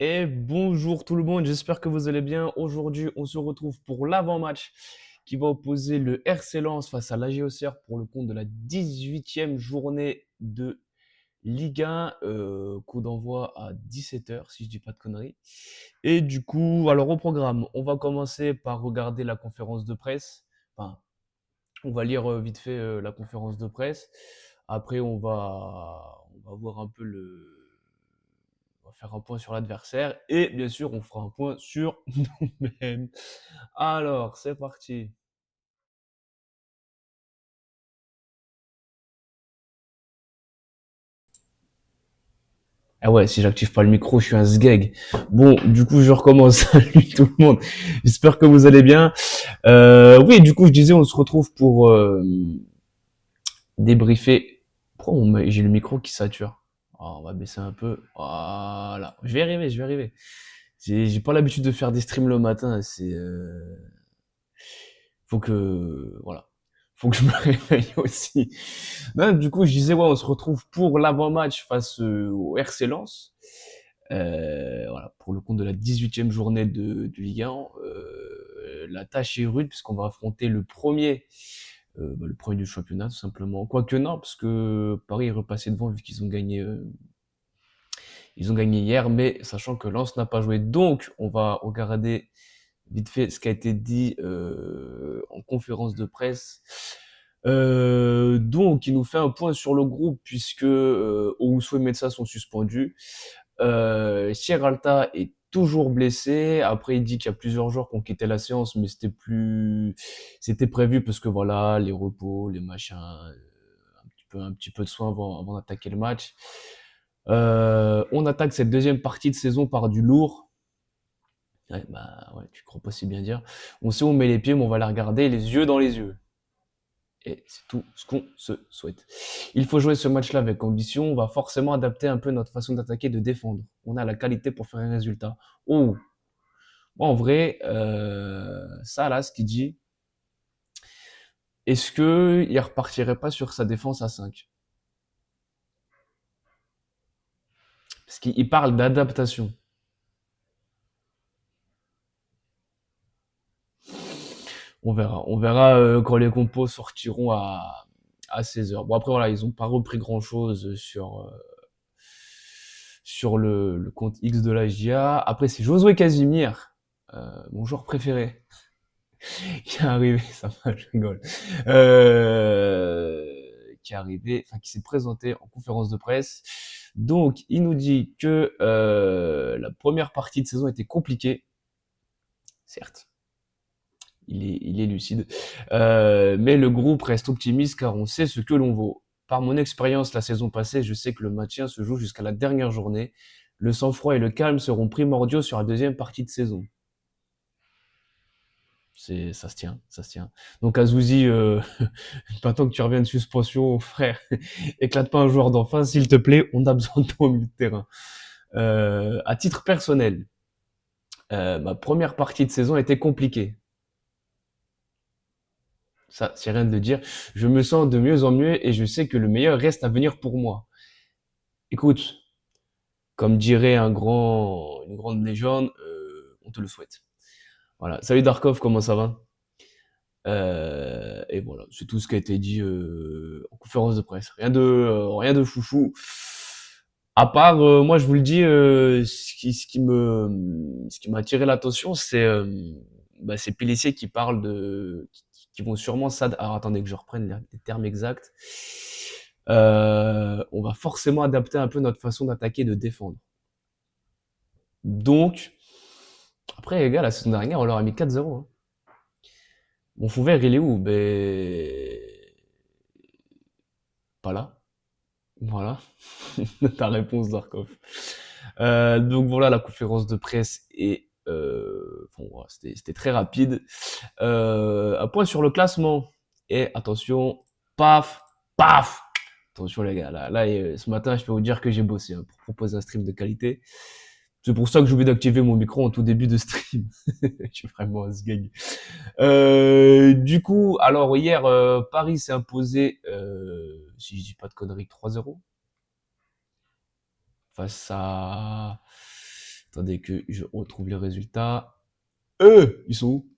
Et bonjour tout le monde, j'espère que vous allez bien. Aujourd'hui, on se retrouve pour l'avant-match qui va opposer le RC Lens face à l'AG Auxerre pour le compte de la 18e journée de Ligue 1. Coup d'envoi à 17h, si je dis pas de conneries. Et du coup, alors au programme, on va commencer par regarder la conférence de presse. Enfin, on va lire vite fait la conférence de presse. Après, on va voir un peu on va faire un point sur l'adversaire et bien sûr, on fera un point sur nous-mêmes. Alors, c'est parti. Ah ouais, si j'active pas le micro, je suis un sgeg. Bon, du coup, je recommence. Salut tout le monde. J'espère que vous allez bien. Oui, du coup, je disais, on se retrouve pour débriefer. Pourquoi j'ai le micro qui sature? Oh, on va baisser un peu. Voilà. Je vais arriver, je vais arriver. J'ai pas l'habitude de faire des streams le matin. Faut que, voilà. Faut que je me réveille aussi. Non, du coup, je disais, ouais, on se retrouve pour l'avant-match face au RC Lens. Voilà, pour le compte de la 18e journée de Ligue 1. La tâche est rude puisqu'on va affronter le premier du championnat, tout simplement. Quoique non, parce que Paris est repassé devant vu qu'ils ont ils ont gagné hier, mais sachant que Lens n'a pas joué. Donc, on va regarder vite fait ce qui a été dit en conférence de presse. Donc, il nous fait un point sur le groupe puisque Owusu et Mensah sont suspendus. Sierralta est toujours blessé. Après, il dit qu'il y a plusieurs joueurs qui ont quitté la séance, mais c'était prévu parce que voilà, les repos, les machins, un petit peu de soin avant d'attaquer le match. On attaque cette deuxième partie de saison par du lourd. Ouais, bah ouais, tu crois pas si bien dire. On sait où on met les pieds, mais on va la regarder les yeux dans les yeux. Et c'est tout ce qu'on se souhaite. Il faut jouer ce match-là avec ambition. On va forcément adapter un peu notre façon d'attaquer et de défendre. On a la qualité pour faire un résultat. Oh, en vrai, ça là, ce qu'il dit, est-ce que il repartirait pas sur sa défense à 5? Parce qu'il parle d'adaptation. On verra quand les compos sortiront à 16h. Bon après voilà, ils ont pas repris grand chose sur le compte X de la GIA. Après c'est Josué Casimir, mon joueur préféré, qui est arrivé, ça va, je rigole, qui est arrivé, enfin qui s'est présenté en conférence de presse. Donc il nous dit que la première partie de saison était compliquée, certes. Il est lucide. Mais le groupe reste optimiste car on sait ce que l'on vaut. Par mon expérience la saison passée, je sais que le maintien se joue jusqu'à la dernière journée. Le sang-froid et le calme seront primordiaux sur la deuxième partie de saison. Ça se tient, ça se tient. Donc Azouzi, maintenant que tu reviens de suspension, frère, éclate pas un joueur d'enfant, s'il te plaît, on a besoin de toi au milieu de terrain. À titre personnel, ma première partie de saison était compliquée. Ça, c'est rien de dire. Je me sens de mieux en mieux et je sais que le meilleur reste à venir pour moi. Écoute, comme dirait une grande légende, on te le souhaite. Voilà. Salut Darkov, comment ça va? Et voilà, c'est tout ce qui a été dit en conférence de presse. Rien de foufou. À part, moi, je vous le dis, ce qui m'a attiré l'attention, c'est Pélissier qui parle qui vont sûrement alors attendez que je reprenne les termes exacts. On va forcément adapter un peu notre façon d'attaquer et de défendre. Donc, après, les gars, la saison dernière, on leur a mis 4-0. Hein. Mon fou vert, il est où? Ben, pas là. Voilà. Ta réponse, Darkov. Donc voilà, la conférence de presse est, bon, voilà, c'était très rapide. Un point sur le classement. Et attention, paf, paf. Attention les gars, ce matin, je peux vous dire que j'ai bossé hein, pour proposer un stream de qualité. C'est pour ça que j'ai oublié d'activer mon micro en tout début de stream. Je suis vraiment un sgeg. Du coup, alors hier, Paris s'est imposé, si je dis pas de conneries, 3-0 face à Attendez que je retrouve les résultats. Ils sont où?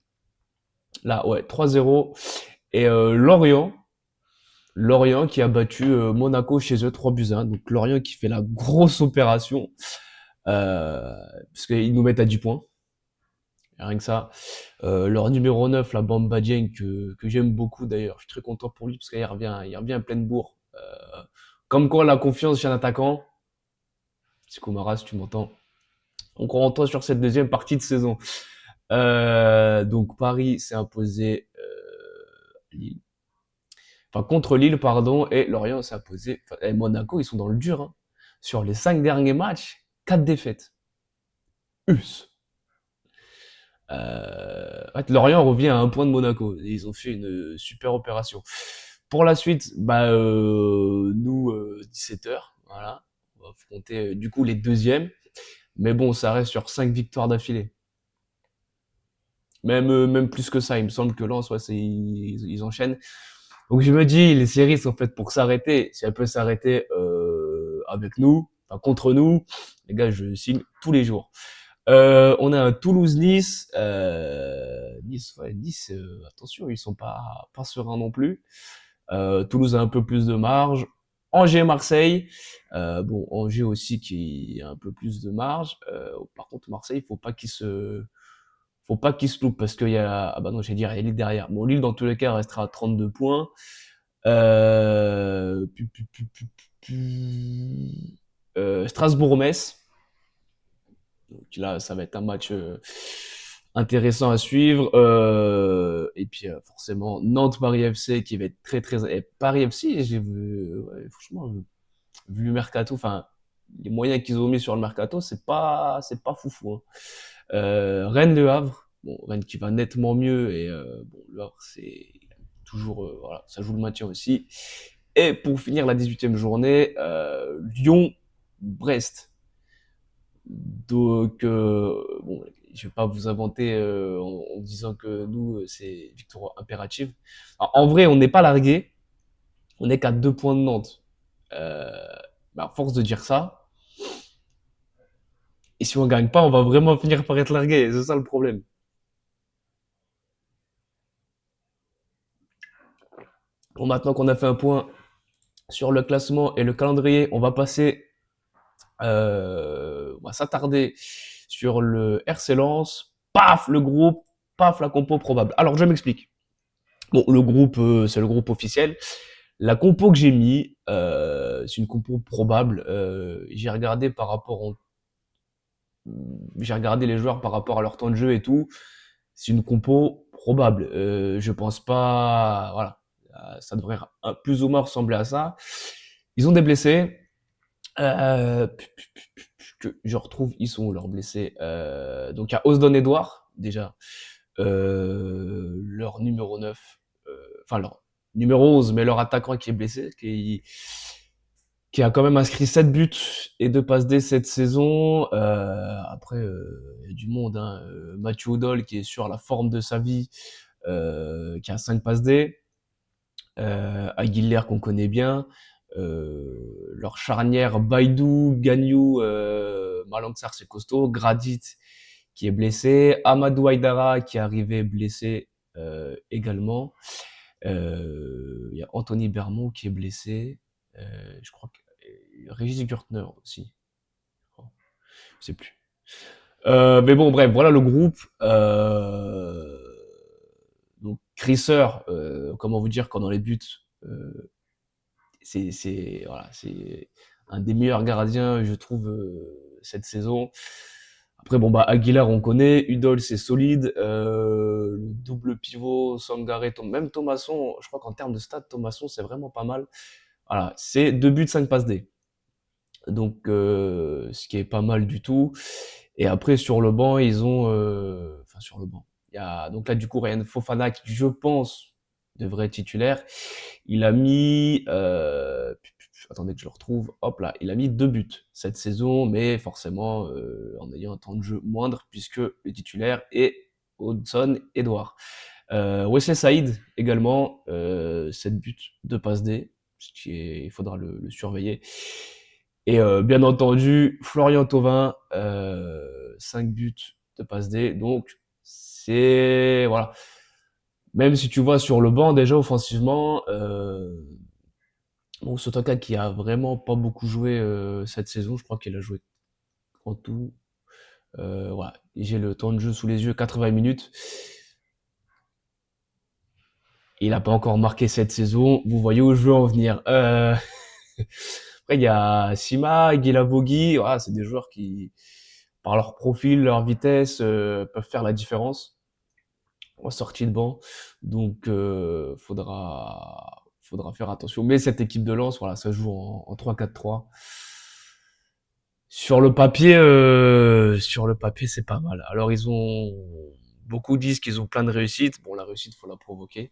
Là, ouais, 3-0. Et Lorient qui a battu Monaco chez eux 3-1. Donc Lorient qui fait la grosse opération. Parce qu'ils nous mettent à 10 points. Rien que ça. Leur numéro 9, la Bamba Dieng, que j'aime beaucoup d'ailleurs. Je suis très content pour lui parce qu'il revient à pleine bourre. Comme quoi la confiance chez un attaquant. C'est Koumara, si tu m'entends. On croit en toi sur cette deuxième partie de saison. Donc Paris s'est imposé Lille. Enfin, contre Lille, pardon, et Lorient s'est imposé. Enfin, et Monaco, ils sont dans le dur. Hein. Sur les 5 derniers matchs, 4 défaites. Us. En fait, Lorient revient à un point de Monaco. Ils ont fait une super opération. Pour la suite, nous, 17h, voilà. On va affronter du coup les deuxièmes. Mais bon, ça reste sur 5 victoires d'affilée. Même plus que ça, il me semble que Lens, ouais, ils enchaînent. Donc je me dis, les séries sont faites pour s'arrêter. Si elles peuvent s'arrêter avec nous, enfin contre nous, les gars, je signe tous les jours. On a un Toulouse-Nice. Nice, attention, ils sont pas sereins non plus. Toulouse a un peu plus de marge. Angers-Marseille. Bon, Angers aussi qui a un peu plus de marge. Par contre, Marseille, faut pas qu'il se loupe parce qu'il y a, ah bah non, j'allais dire, il y a Lille derrière. Bon, Lille, dans tous les cas, restera à 32 points. Euh, pu- pu- pu- pu- Strasbourg-Metz. Donc là, ça va être un match intéressant à suivre. Et puis forcément, Nantes-Paris FC qui va être très très. Et Paris FC, j'ai vu, ouais, franchement, vu le mercato, enfin les moyens qu'ils ont mis sur le mercato, c'est pas foufou. Hein. Rennes-Le Havre, bon Rennes qui va nettement mieux et bon Le Havre c'est toujours voilà, ça joue le maintien aussi. Et pour finir la 18e journée, Lyon-Brest. Donc bon, je vais pas vous inventer en disant que nous c'est victoire impérative. Alors, en vrai, on n'est pas largué, on n'est qu'à 2 points de Nantes. Euh, à force de dire ça, et si on gagne pas, on va vraiment finir par être largué. C'est ça le problème. Bon, maintenant qu'on a fait un point sur le classement et le calendrier, on va passer, on va s'attarder sur le RC Lens. Paf, le groupe, paf, la compo probable. Alors, je m'explique. Bon, le groupe, c'est le groupe officiel. La compo que j'ai mis, c'est une compo probable. J'ai regardé les joueurs par rapport à leur temps de jeu et tout. C'est une compo probable. Je pense pas, voilà, ça devrait plus ou moins ressembler à ça. Ils ont des blessés. Euh, que je retrouve, ils sont où leurs blessés. Donc il y a Osdon Edouard déjà, leur numéro 9, enfin leur numéro 11, mais leur attaquant qui est blessé, qui a quand même inscrit 7 buts et 2 passes D cette saison. Après, il y a du monde. Hein. Mathieu Oudol qui est sur la forme de sa vie, qui a 5 passes D. Aguilera qu'on connaît bien. Leur charnière Baidou, Gagnou, Malanxar c'est costaud. Gradit qui est blessé. Amadou Aïdara qui est arrivé blessé également. Il y a Anthony Bermond qui est blessé. Je crois que Régis Gürtner aussi. Oh, je sais plus. Mais bon, bref, voilà le groupe. Donc, Chrisser, comment vous dire, quand dans les buts, voilà, c'est un des meilleurs gardiens, je trouve, cette saison. Après, bon, Aguilar, on connaît. Udol, c'est solide. Le double pivot, Sangaré, même Thomasson, je crois qu'en termes de stats, Thomasson, c'est vraiment pas mal. Voilà, c'est 2 buts, 5 passes D. Donc, ce qui est pas mal du tout. Et après, sur le banc, ils ont... Enfin, sur le banc. Il y a, donc là, du coup, Ryan Fofana, qui, je pense, devrait être titulaire. Il a mis... attendez que je le retrouve. Hop là, il a mis 2 buts cette saison, mais forcément, en ayant un temps de jeu moindre, puisque le titulaire est Hudson Edouard. Wesley Saïd, également, 7 buts, 2 passes D. Il faudra le surveiller. Et bien entendu, Florian Thauvin, 5 buts de passe D. Donc, c'est... Voilà. Même si tu vois sur le banc, déjà, offensivement, bon, Sotoka qui a vraiment pas beaucoup joué cette saison, je crois qu'il a joué en tout. Voilà, j'ai le temps de jeu sous les yeux, 80 minutes. Il n'a pas encore marqué cette saison. Vous voyez où je veux en venir. Après, il y a Sima, Guilavogui. Voilà, c'est des joueurs qui, par leur profil, leur vitesse, peuvent faire la différence en sortie de banc. Donc, faudra faire attention. Mais cette équipe de Lens, voilà, ça joue en 3-4-3. Sur le papier, c'est pas mal. Alors, beaucoup disent qu'ils ont plein de réussites. Bon, la réussite, faut la provoquer.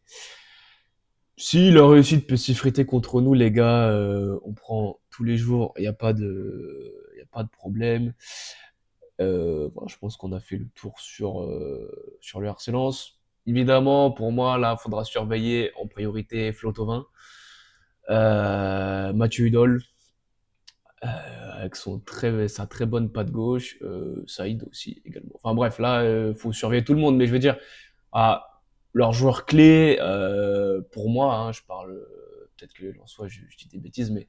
Si la réussite peut s'effriter contre nous, les gars, on prend tous les jours. Y a pas de problème. Voilà, je pense qu'on a fait le tour sur le RC Lens. Évidemment, pour moi, là, faudra surveiller en priorité Flo Thauvin, Mathieu Hudol, avec sa très bonne patte gauche, Saïd aussi également. Enfin bref, là, faut surveiller tout le monde, mais je veux dire, ah, leurs joueurs clés, pour moi, hein, je parle, peut-être que en soi, je dis des bêtises, mais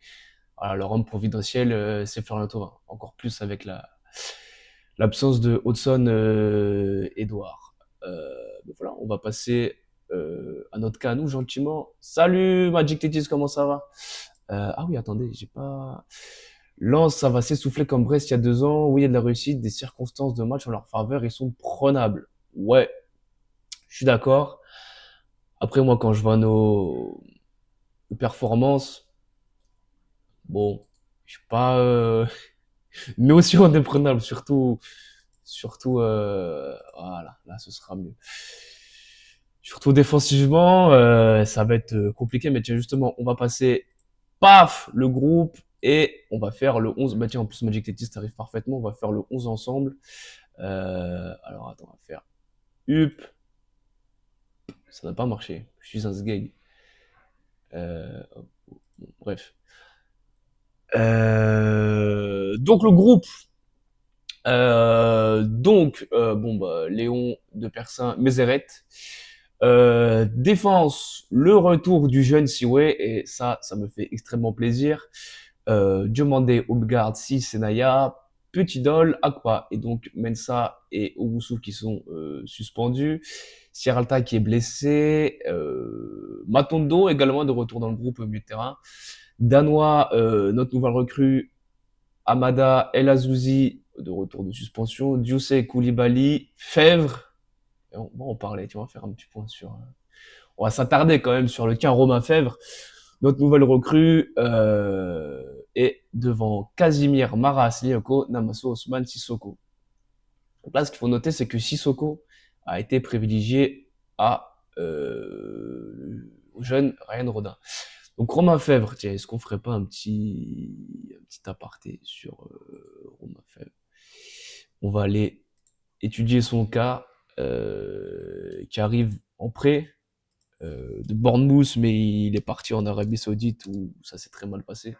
voilà, leur homme providentiel, c'est Florian Thauvin. Encore plus avec l'absence de Hudson Edouard. Donc voilà, on va passer à notre cas, nous, gentiment. Salut Magic Tetis, comment ça va? Ah oui, attendez, j'ai pas... Lens, ça va s'essouffler comme Brest il y a 2 ans. Oui, il y a de la réussite, des circonstances de match en leur faveur, ils sont prenables. Ouais, je suis d'accord. Après, moi, quand je vois nos performances, bon, je suis pas... mais aussi indéprenable, surtout, voilà, là, ce sera mieux. Surtout défensivement, ça va être compliqué, mais tiens, justement, on va passer, paf, le groupe, et on va faire le 11. Bah tiens, en plus, Magic Tetis arrive parfaitement, on va faire le 11 ensemble. Alors, attends, on va faire up, ça n'a pas marché, je suis un sgeg. Hop, bon, bref. Donc, le groupe, bon, bah, Léon de Persin, Mézeret. Défense, le retour du jeune Siwe, et ça me fait extrêmement plaisir. Diomandé, Obgard, Si, Senaya, Petit Dol, Akpa, et donc Mensa et Owusu qui sont suspendus. Sierralta qui est blessé. Matondo également de retour dans le groupe au milieu de terrain. Danois, notre nouvelle recrue, Amada El Azouzi de retour de suspension. Dioussé Koulibaly, Fèvre. Et on va en parler, tu vois, faire un petit point sur. On va s'attarder quand même sur le cas Romain Fèvre, notre nouvelle recrue, et devant Casimir, Maras, Lioko, Namaso, Osman, Sissoko. Donc là, ce qu'il faut noter, c'est que Sissoko a été privilégié au jeune Ryan Rodin. Donc Romain Fèvre, tiens, est-ce qu'on ferait pas un petit aparté sur Romain Fèvre? On va aller étudier son cas, qui arrive en prêt de Bournemouth, mais il est parti en Arabie Saoudite où ça s'est très mal passé.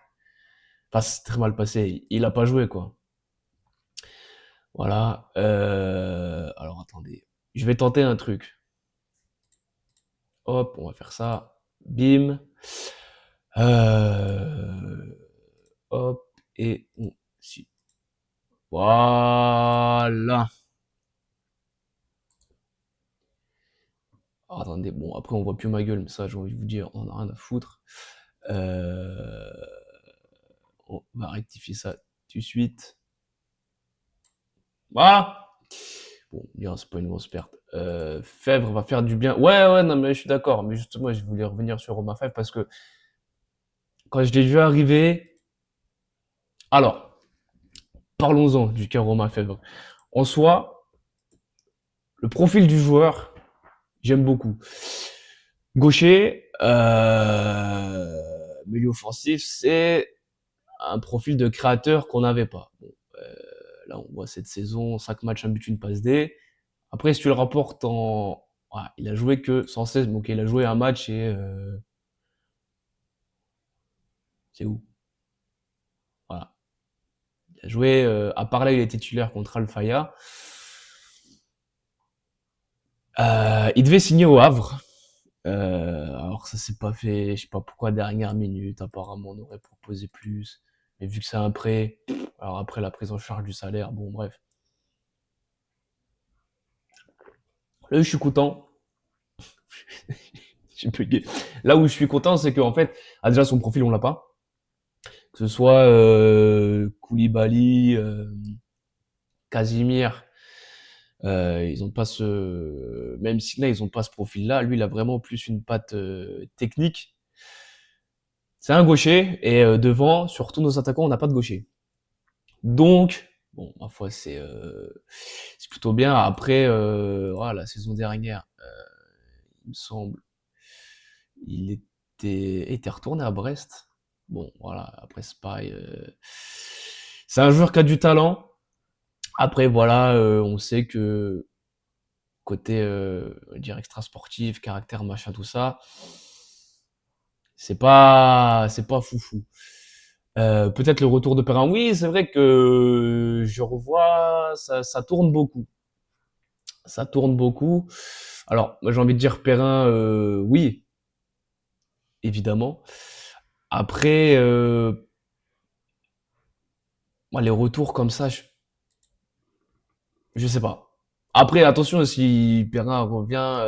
Enfin, c'est très mal passé. Il a pas joué, quoi. Voilà. Alors attendez, je vais tenter un truc. Hop, on va faire ça. Bim. Euh, Hop et on si. Voilà. Alors, attendez, bon après on voit plus ma gueule, mais ça j'ai envie de vous dire, on en a rien à foutre. Euh, On va rectifier ça tout de suite. Voilà. Bon, bien, c'est pas une grosse perte. Fèvre va faire du bien. Ouais, ouais, non, mais je suis d'accord. Mais justement, je voulais revenir sur Romain Fèvre parce que quand je l'ai vu arriver, alors, parlons-en du cas Romain Fèvre. En soi, le profil du joueur, j'aime beaucoup. Gaucher, milieu offensif, c'est un profil de créateur qu'on n'avait pas. Bon, là, on voit cette saison, 5 matchs, un but, une passe D. Après, si tu le rapportes en... Ouais, il a joué que 116, donc il a joué un match et... c'est où? Voilà. Il a joué, à part là, il est titulaire contre Al-Faya. Il devait signer au Havre. Alors ça s'est pas fait, je sais pas pourquoi, dernière minute, apparemment on aurait proposé plus. Mais vu que c'est un prêt, alors après la prise en charge du salaire, bon bref. Là où je suis content, j'ai bugué. Là où je suis content, c'est qu'en fait, déjà son profil on l'a pas. Que ce soit Koulibaly, Casimir, ils ont pas ce, même Signa, ils ont pas ce profil-là. Lui, il a vraiment plus une patte technique. C'est un gaucher et devant, sur tous nos attaquants, on n'a pas de gaucher. Donc, bon, ma foi, c'est plutôt bien. Après, voilà, la saison dernière, il me semble, il était retourné à Brest. Bon, voilà, après c'est pareil. C'est un joueur qui a du talent. Après, voilà, on sait que côté, on va dire extra sportif, caractère, machin, tout ça, c'est pas foufou. Peut-être le retour de Perrin. Oui, c'est vrai que je revois, ça tourne beaucoup. Ça tourne beaucoup. Alors, moi, j'ai envie de dire Perrin, oui, évidemment. Après, moi, les retours comme ça, je sais pas. Après, attention, si Perrin revient,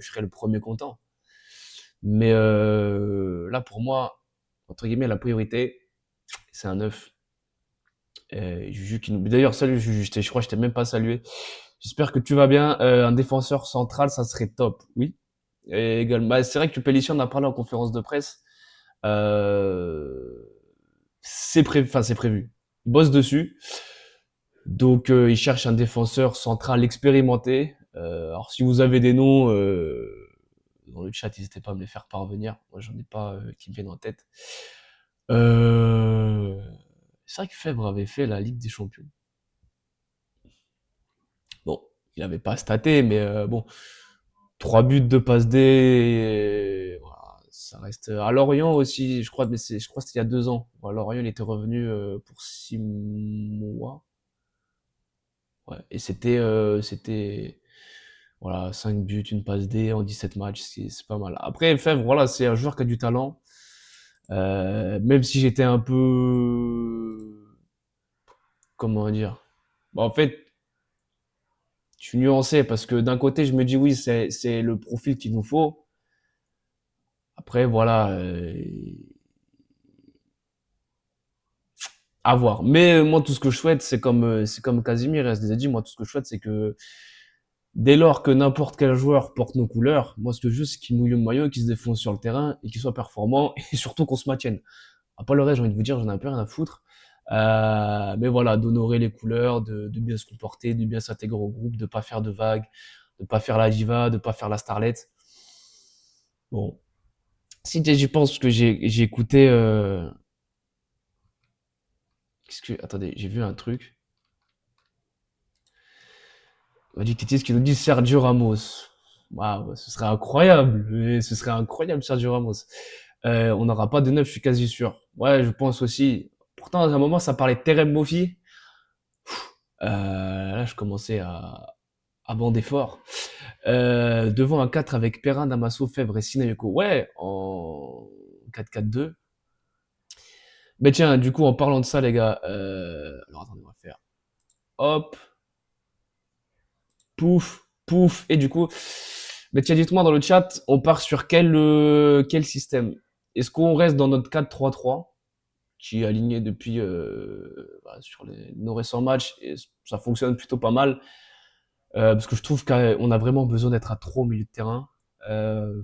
je serai le premier content. Mais là, pour moi, entre guillemets, la priorité, c'est un neuf. Juju qui nous... D'ailleurs, salut Juju, je crois que je t'ai même pas salué. J'espère que tu vas bien. Un défenseur central, ça serait top. Oui. Et également, bah, c'est vrai que Pellissier en a parlé en conférence de presse. Euh, c'est prévu, enfin c'est prévu. Il bosse dessus. Donc il cherche un défenseur central expérimenté. Alors si vous avez des noms dans le chat, n'hésitez pas à me les faire parvenir. Moi j'en ai pas qui me viennent en tête. Euh, c'est vrai que Fèvre avait fait la Ligue des Champions. Bon, il avait pas staté, mais bon, 3 buts, 2 passes D. Voilà, ça reste. À Lorient aussi, je crois, mais je crois que c'était il y a 2 ans. À Lorient, il était revenu pour 6 mois. Ouais, et c'était, voilà, 5 buts, une passe D en 17 matchs, c'est pas mal. Après, Fèvre, voilà, c'est un joueur qui a du talent. Même si j'étais un peu, comment dire, bah, en fait, je suis nuancé parce que d'un côté, je me dis oui, c'est le profil qu'il nous faut. Après, voilà, à voir. Mais moi, tout ce que je souhaite, c'est comme Casimir et dit, moi, tout ce que je souhaite, c'est que dès lors que n'importe quel joueur porte nos couleurs, moi, ce que je veux, c'est qu'il mouille le maillot, qu'il se défonce sur le terrain et qu'il soit performant et surtout qu'on se maintienne. Pas le reste, j'ai envie de vous dire, j'en ai un peu rien à foutre. Mais voilà, d'honorer les couleurs, de bien se comporter, de bien s'intégrer au groupe, de pas faire de vagues, de pas faire la diva, de pas faire la starlette. Bon, si j'y pense que j'ai écouté, attendez, j'ai vu un truc. On m'a dit ce qui nous dit Sergio Ramos. Waouh, ce serait incroyable. Ce serait incroyable, Sergio Ramos. On n'aura pas de neuf, je suis quasi sûr. Ouais, je pense aussi. Pourtant, à un moment, ça parlait de Terem Moffi. Là, je commençais à bander fort. Devant un 4 avec Perrin, Damaso, Fèvre et Sinayoko. Ouais, en 4-4-2. Mais tiens, du coup, en parlant de ça, les gars, alors attendez, on va faire hop, pouf, pouf, et du coup, mais tiens, dites-moi dans le chat, on part sur quel système? Est-ce qu'on reste dans notre 4-3-3, qui est aligné depuis sur nos récents matchs, et ça fonctionne plutôt pas mal, parce que je trouve qu'on a vraiment besoin d'être à 3 au milieu de terrain. Euh,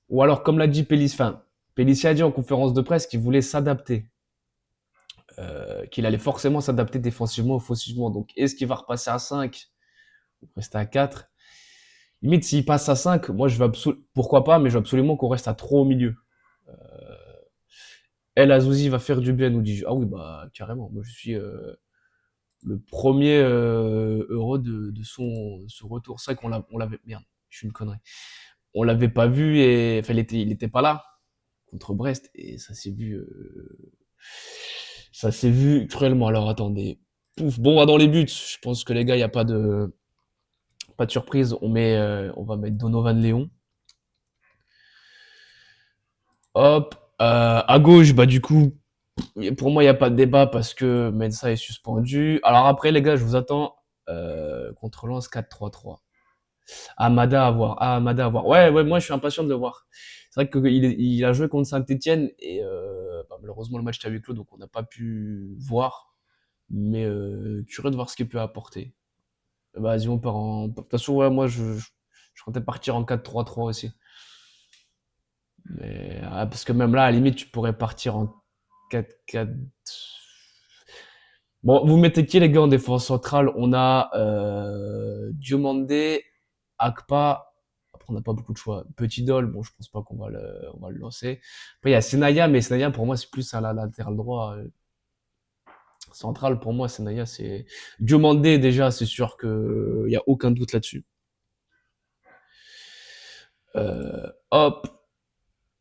ou alors, comme l'a dit Pélissier a dit en conférence de presse qu'il voulait s'adapter, qu'il allait forcément s'adapter défensivement, offensivement. Donc, est-ce qu'il va repasser à 5 ou rester à 4? Limite, s'il passe à 5, moi, pourquoi pas, mais je veux absolument qu'on reste à 3 au milieu. El Azouzi va faire du bien, nous dit. Ah oui, bah, carrément. Moi, je suis le premier heureux de son retour. C'est vrai on l'avait, merde, je suis une connerie. On l'avait pas vu et, enfin, il était pas là contre Brest et ça s'est vu, Ça s'est vu cruellement. Alors attendez. Pouf. Bon, on va dans les buts. Je pense que les gars, il n'y a pas de surprise. On va mettre Donovan Léon. Hop. À gauche, bah du coup, pour moi, il n'y a pas de débat parce que Mensa est suspendu. Alors après, les gars, je vous attends contre Lens 4-3-3. Amada à voir. Ah, Amada à voir. Ouais, ouais, moi, je suis impatient de le voir. C'est vrai qu'il a joué contre Saint-Etienne et bah, malheureusement, le match était à huis clos, donc on n'a pas pu voir. Mais curieux de voir ce qu'il peut apporter. Bah, vas-y, on part en. De toute façon, ouais, moi, je comptais partir en 4-3-3 aussi. Mais, parce que même là, à la limite, tu pourrais partir en 4-4. Bon, vous mettez qui, les gars, en défense centrale? On a Diomandé, Akpa. Après, on n'a pas beaucoup de choix. Petit Dol, bon, je pense pas on va le lancer. Après, il y a Senaya, mais Senaya, pour moi, c'est plus à la latéral droit. Central, pour moi, Senaya, c'est. Diomandé, déjà, c'est sûr que il y a aucun doute là-dessus. Hop,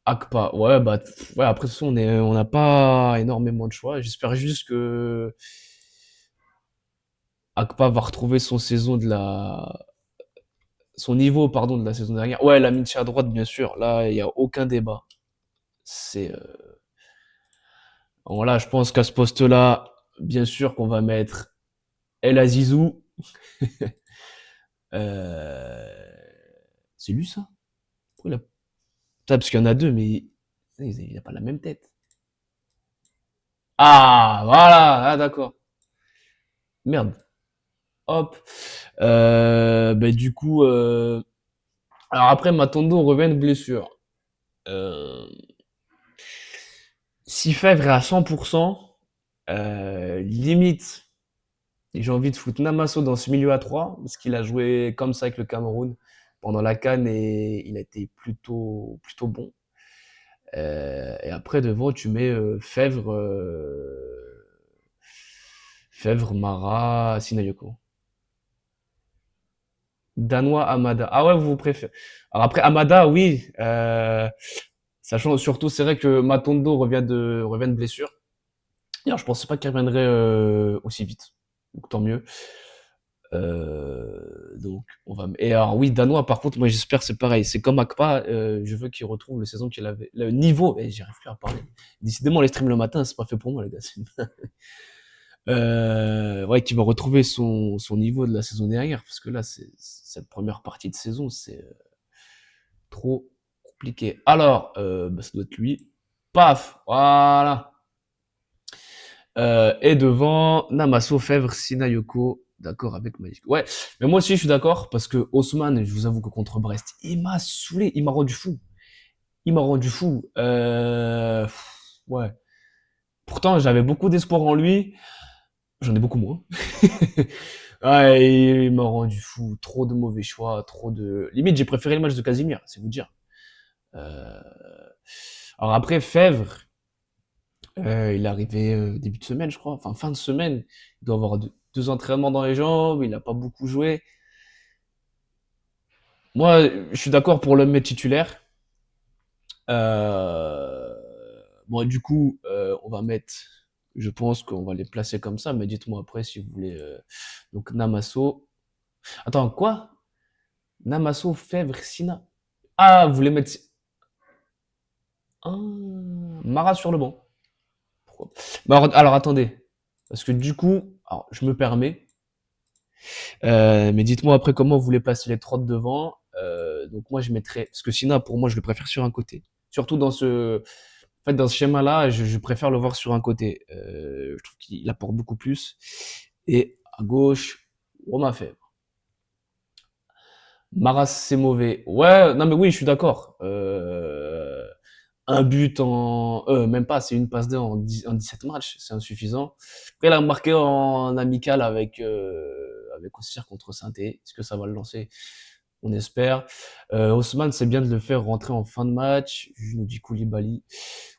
Akpa. Ouais, bah, ouais, après, de toute façon, on n'a pas énormément de choix. J'espère juste que Akpa va retrouver son niveau, pardon, de la saison dernière. Ouais, la Minchi à droite, bien sûr. Là, il n'y a aucun débat. C'est, bon, là, je pense qu'à ce poste-là, bien sûr qu'on va mettre El Azizou. C'est lui, ça? Pourquoi il a... Putain, parce qu'il y en a deux, mais il n'a pas la même tête. Ah, voilà, ah, d'accord. Merde. Hop. Du coup, alors après, Matondo revient de blessure. Euh, Si Fèvre est à 100%, limite, j'ai envie de foutre Namasso dans ce milieu à 3, parce qu'il a joué comme ça avec le Cameroun pendant la CAN et il a été plutôt bon. Et après, devant, tu mets Fèvre, Mara, Sinayoko. Danois, Amada. Ah ouais, vous préférez. Alors après, Amada, oui. Sachant surtout, c'est vrai que Matondo revient de blessure. D'ailleurs, je pensais pas qu'il reviendrait aussi vite. Donc tant mieux. Donc on va. Et alors oui, Danois. Par contre, moi j'espère que c'est pareil. C'est comme Akpa. Je veux qu'il retrouve le saison qu'il avait, le niveau. Et j'y arrive plus à parler. Décidément, les streams le matin, c'est pas fait pour moi, les gars. Ouais, qu'il va retrouver son niveau de la saison dernière, parce que là, cette première partie de saison, c'est trop compliqué. Alors, bah, ça doit être lui. Paf, voilà. Et devant, Namasso, Fèvre, Sinayoko, d'accord avec Magic. Ouais, mais moi aussi je suis d'accord, parce que Haussmann, je vous avoue que contre Brest, il m'a saoulé, il m'a rendu fou. Il m'a rendu fou. Ouais. Pourtant, j'avais beaucoup d'espoir en lui. J'en ai beaucoup moins. Ouais, il m'a rendu fou. Trop de mauvais choix, trop de. Limite, j'ai préféré le match de Casimir, c'est vous dire. Euh, Alors après, Fèvre, il est arrivé début de semaine, je crois. Enfin, fin de semaine. Il doit avoir deux entraînements dans les jambes. Il n'a pas beaucoup joué. Moi, je suis d'accord pour le mettre titulaire. Euh, Bon, du coup, on va mettre. Je pense qu'on va les placer comme ça, mais dites-moi après si vous voulez. Donc, Namasso. Attends, quoi? Namasso, Fèvre, Sina. Ah, vous voulez mettre. Ah, Mara sur le banc. Pourquoi? Bah, alors, attendez. Parce que du coup, alors, je me permets. Mais dites-moi après comment vous voulez placer les trois de devant. Donc moi je mettrais, parce que Sina pour moi je le préfère sur un côté. Surtout en fait dans ce schéma-là, je préfère le voir sur un côté. Je trouve qu'il apporte beaucoup plus. Et à gauche, Romain Fèvre. Maras c'est mauvais. Ouais, non mais oui je suis d'accord. Un but même pas, c'est une passe D en 17 matchs, c'est insuffisant. Après il a marqué en amical avec Auxerre contre Saint-Étienne. Est-ce que ça va le lancer? On espère. Haussmann, c'est bien de le faire rentrer en fin de match. Je nous dis Koulibaly.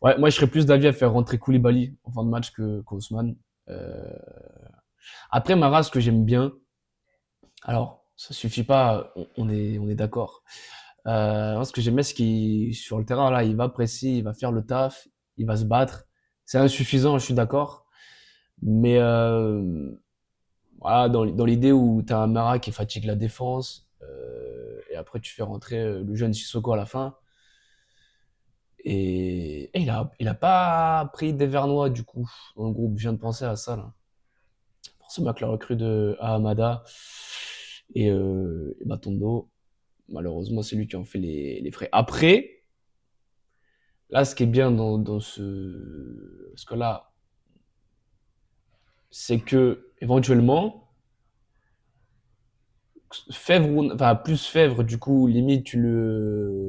Ouais, moi je serais plus d'avis à faire rentrer Koulibaly en fin de match que qu'Haussmann. Euh... Après Maras, ce que j'aime bien, alors ça suffit pas, on est d'accord. Moi, ce que j'aime bien, c'est qu'il sur le terrain là, il va presser, il va faire le taf, il va se battre. C'est insuffisant, je suis d'accord. Mais voilà, dans l'idée où tu as un Mara qui fatigue la défense, et après tu fais rentrer le jeune Sissoko à la fin. Et il a pas pris des Vernois du coup dans le groupe. Je viens de penser à ça là. Forcément que la recrue de Ahamada et Matondo, malheureusement c'est lui qui en fait les frais. Après, là ce qui est bien dans ce que là, c'est que éventuellement enfin plus Fèvre du coup limite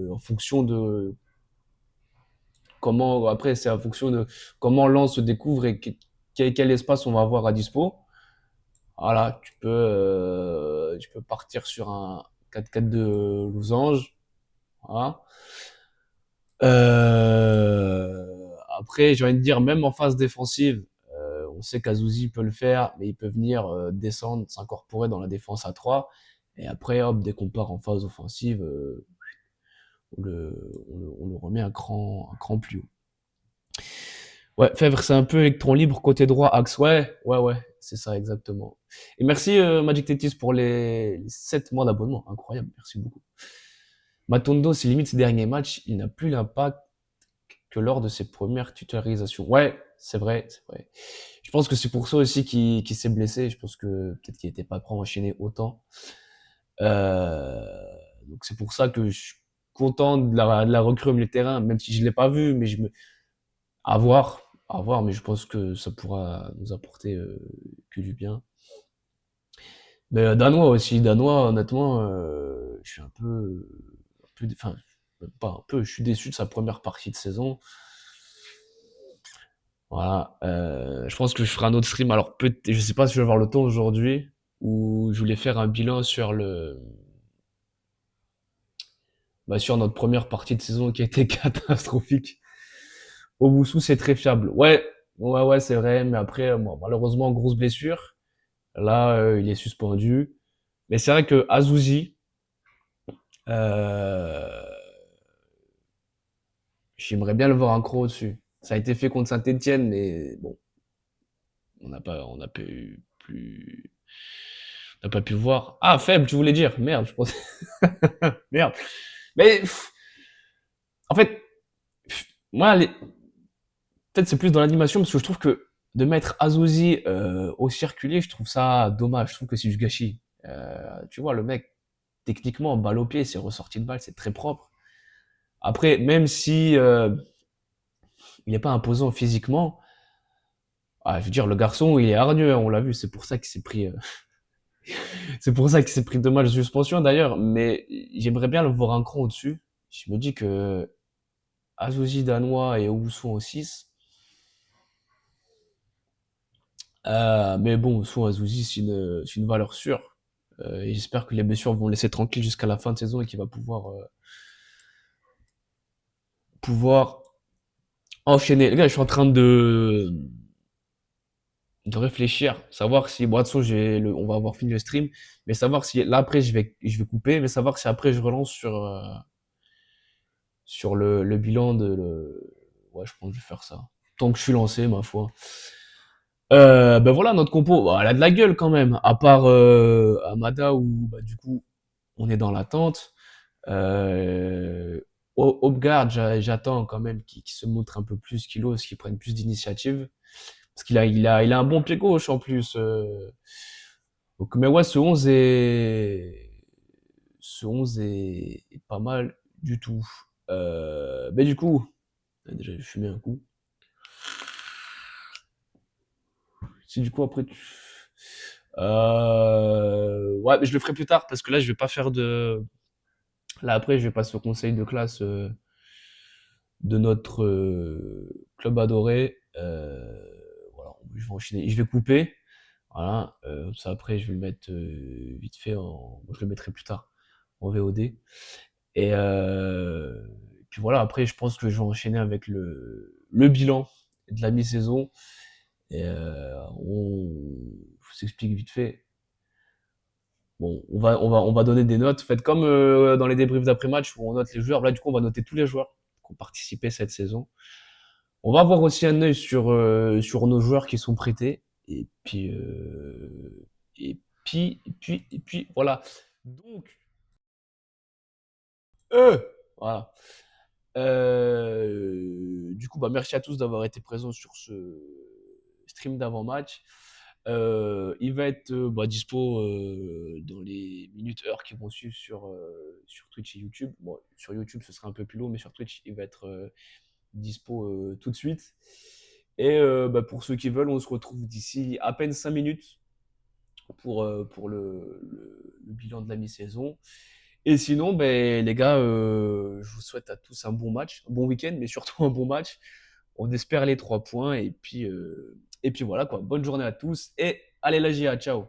en fonction de comment après c'est en fonction de comment Lens se découvre et quel espace on va avoir à dispo. Voilà, tu peux partir sur un 4-4 de losange. Voilà. Après, j'ai envie de dire, même en phase défensive, on sait qu'Azouzi peut le faire, mais il peut venir descendre, s'incorporer dans la défense à 3. Et après, hop, dès qu'on part en phase offensive, on le remet un cran plus haut. Ouais, Fèvre, c'est un peu électron libre, côté droit, axe. Ouais, ouais, ouais, c'est ça, exactement. Et merci, Magic Tetis, pour les 7 mois d'abonnement. Incroyable, merci beaucoup. Matondo, c'est limite ses derniers matchs, il n'a plus l'impact que lors de ses premières titularisations. Ouais, c'est vrai, c'est vrai. Je pense que c'est pour ça aussi qu'il s'est blessé. Je pense que peut-être qu'il n'était pas prêt à enchaîner autant. Euh, donc c'est pour ça que je suis content de la recrue au milieu de terrain, même si je l'ai pas vu, mais à voir, mais je pense que ça pourra nous apporter que du bien. Mais Danois aussi, Danois, honnêtement, je suis enfin, même pas un peu, je suis déçu de sa première partie de saison. Voilà, je pense que je ferai un autre stream. Alors je sais pas si je vais avoir le temps aujourd'hui, ou je voulais faire un bilan sur notre première partie de saison qui a été catastrophique. Owusu, c'est très fiable. Ouais, ouais, ouais, c'est vrai, mais après, bon, malheureusement, grosse blessure. Là, il est suspendu. Mais c'est vrai que Azouzi, euh, j'aimerais bien le voir un cran au-dessus. Ça a été fait contre Saint-Etienne, mais bon, on n'a pas pu le voir. Ah, faible, tu voulais dire. Merde, je pense. Merde. Mais, en fait, moi, peut-être c'est plus dans l'animation, parce que je trouve que de mettre Azouzi au circuler, je trouve ça dommage. Je trouve que c'est du gâchis. Tu vois, le mec, techniquement, balle au pied, c'est ressorti de balle, c'est très propre. Après, même si il n'est pas imposant physiquement, je veux dire, le garçon, il est hargneux, hein, on l'a vu, c'est pour ça qu'il s'est pris, c'est pour ça qu'il s'est pris 2 matchs de suspension d'ailleurs. Mais j'aimerais bien le voir un cran au-dessus. Je me dis que Azouzi danois et Owusu en 6. Mais bon, soit Azouzi, c'est une valeur sûre. Et j'espère que les blessures vont le laisser tranquille jusqu'à la fin de saison et qu'il va pouvoir enchaîner. Les gars, je suis en train de réfléchir, savoir si, bon, de toute façon, on va avoir fini le stream, mais savoir si, là, après, je vais couper, mais savoir si après, je relance sur le bilan ouais, je pense que je vais faire ça. Tant que je suis lancé, ma foi. Ben voilà, notre compo, bah, elle a de la gueule quand même, à part Amada où, bah, du coup, on est dans l'attente. Euh, Hopgard, j'attends quand même qu'il se montre un peu plus, qu'il ose, qu'il prenne plus d'initiative. Parce qu'il a un bon pied gauche en plus. Donc, mais ouais, ce 11 est pas mal du tout. Mais du coup, déjà j'ai fumé un coup. Si du coup après ouais, mais je le ferai plus tard parce que là je vais pas faire de. Là après je vais passer au conseil de classe de notre club adoré. Voilà, je vais enchaîner. Je vais couper. Voilà, ça après je vais le mettre vite fait je le mettrai plus tard en VOD. Et puis voilà, après je pense que je vais enchaîner avec le bilan de la mi-saison. Et je vous explique vite fait. Bon, on va donner des notes. Faites comme dans les débriefs d'après-match où on note les joueurs. Là, du coup, on va noter tous les joueurs qui ont participé cette saison. On va avoir aussi un œil sur nos joueurs qui sont prêtés. Et puis, et puis, voilà. Donc, voilà. Du coup, bah, merci à tous d'avoir été présents sur ce stream d'avant-match. Il va être bah, dispo dans les minutes, heures qui vont suivre sur Twitch et YouTube. Bon, sur YouTube, ce sera un peu plus long, mais sur Twitch, il va être dispo tout de suite. Et bah, pour ceux qui veulent, on se retrouve d'ici à peine 5 minutes pour le bilan de la mi-saison. Et sinon, ben, les gars, je vous souhaite à tous un bon match, un bon week-end, mais surtout un bon match. On espère les 3 points. Et puis voilà, quoi. Bonne journée à tous. Et allez, la GIA, ciao.